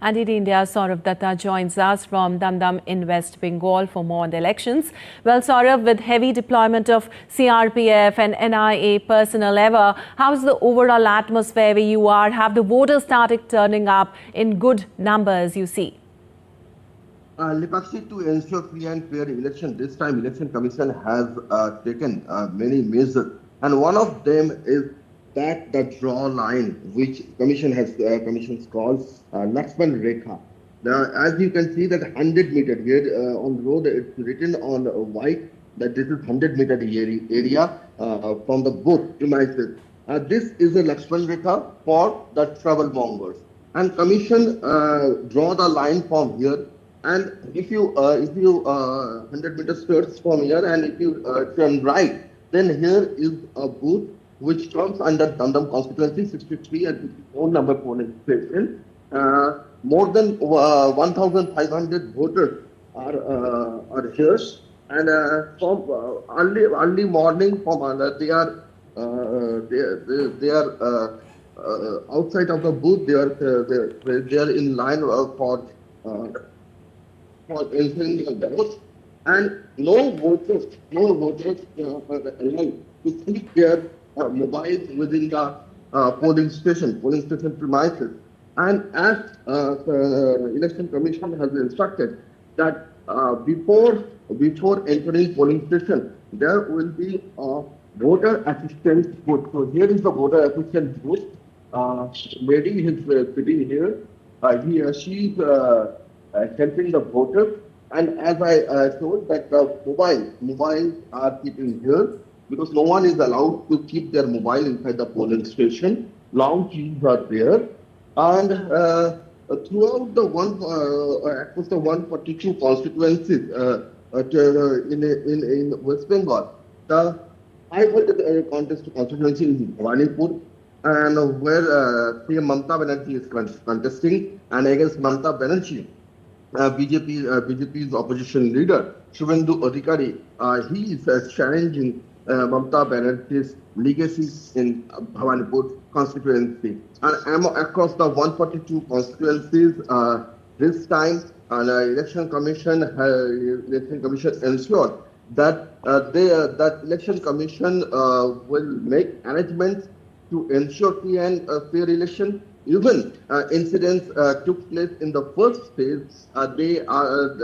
Indeed, India's Saurav Datta joins us from Dam in West Bengal for more on the elections. Well, Saurav, with heavy deployment of CRPF and NIA personnel ever, how's the overall atmosphere where you are? Have the voters started turning up in good numbers, you see? Lipakshi, to ensure free and fair election, this time Election Commission has taken many measures, and one of them is that the draw line, which commissions called Lakshman Rekha. Now, as you can see, that 100 meter here on the road, it's written on white that this is 100-meter area from the booth premises. This is a Lakshman Rekha for the travel mongers, and commission draw the line from here. And if you 100 meters starts from here, and if you turn right, then here is a booth which comes under Dam constituency 63 and 54 number polling station. More than 1,500 voters are here, and from early morning from they are outside of the booth. They are in line for entering the ballot, and no voters are allowed to keep their mobiles within the polling station premises. And as the Election Commission has instructed that before entering polling station, there will be a voter assistance booth. So here is the voter assistance booth. Lady is sitting here. She is helping the voters, and as I told that the mobiles are keeping here because no one is allowed to keep their mobile inside the polling station. Long queues are there, and throughout the 142 constituencies in West Bengal, the high-voltage contest constituency is Bhawanipur, and where CM Mamata Banerjee is contesting, and against Mamata Banerjee, BJP's opposition leader Shubhendu Adhikari, he is challenging Mamata Banerjee's legacy in Bhawanipur constituency. And across the 142 constituencies, this time Election Commission ensured that that Election Commission will make arrangements to ensure free and fair election. Even incidents took place in the first phase. They are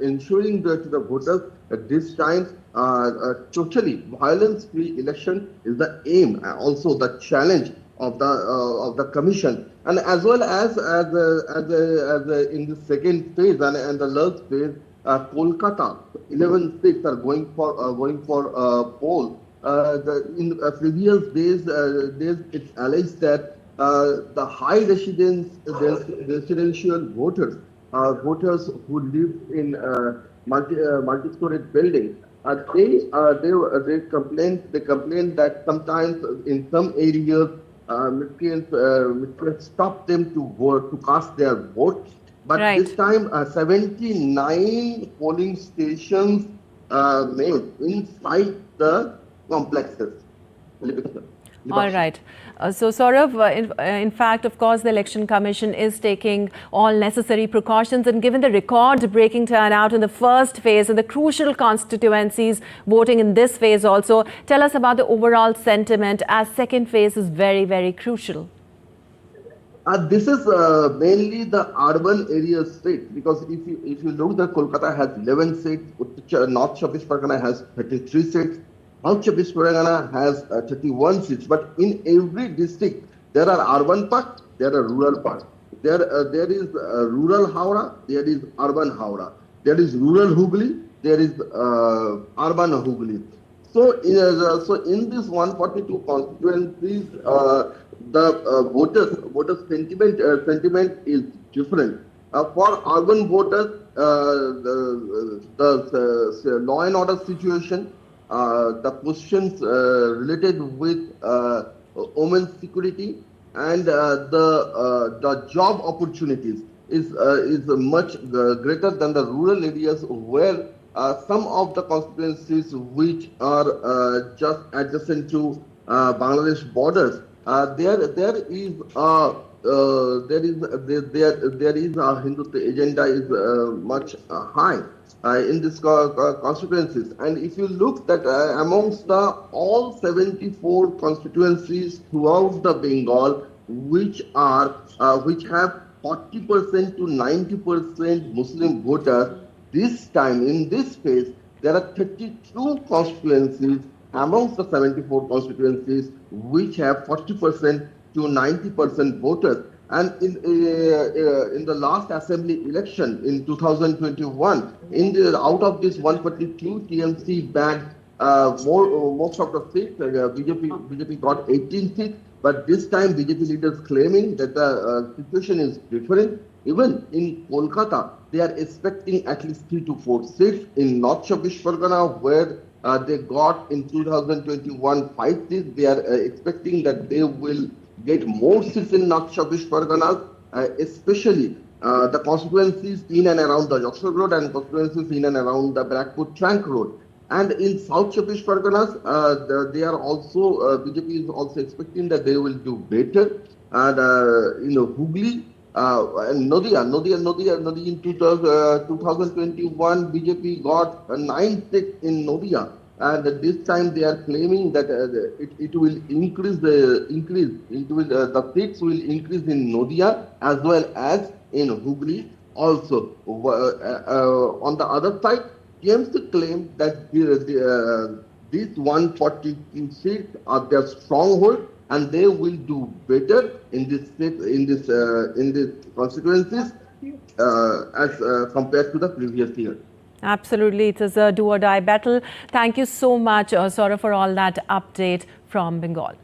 ensuring to the voters that this time totally violence-free election is the aim, also the challenge of the commission, and as well as in the second phase and the last phase, Kolkata 11 states are going for poll. In previous days, it's alleged that the high residential voters who live in multi-storied buildings, they complain that sometimes in some areas miscreants stop them to cast their vote. But this time, 79 polling stations made inside the complexes. All right. So, Saurav, in fact, of course, the Election Commission is taking all necessary precautions, and given the record-breaking turnout in the first phase and the crucial constituencies voting in this phase also, tell us about the overall sentiment as second phase is very, very crucial. This is mainly the urban area states, because if you look, that Kolkata has 11 seats, North Chhattisgarh Pargana has 33 seats, South Chhattisgarh Pargana has 31 seats. But in every district, there are urban parts, there are rural parts. There is rural Howrah, there is urban Howrah. There is rural Hooghly, there is urban Hooghly. So in this 142 constituencies, the voters sentiment is different. For urban voters, the law and order situation, the questions related with women's security, and the job opportunities is much greater than the rural areas, where some of the constituencies which are just adjacent to Bangladesh borders, there is there is a Hindutva agenda is much high in this constituencies. And if you look that amongst the all 74 constituencies throughout the Bengal, which have 40% to 90% Muslim voters, this time in this phase there are 32 constituencies amongst the 74 constituencies which have 40% to 90% voters. And in the last assembly election in 2021, out of this 142, TMC bagged most of the seats. BJP got 18 seats, but this time BJP leaders claiming that the situation is different. Even in Kolkata, they are expecting at least 3 to 4 seats. In North Chobbish Pargana, where they got in 2021 5 seats, they are expecting that they will get more seats in North Chobbish Pargana, especially the constituencies in and around the Yoxor Road and constituencies in and around the Blackwood Trunk Road. And in South Chobbish Parganas, they are also, BJP is also expecting that they will do better. And, Hooghly, and Nadia in 2021, BJP got 9 seats in Nadia. And this time they are claiming that it will increase the seats will increase in Nadia as well as in Hooghly also. On the other side, TMC claim that these 142 seats are their stronghold, and they will do better in this constituencies as compared to the previous year. Absolutely, it is a do or die battle. Thank you so much, Saurabh, for all that update from Bengal.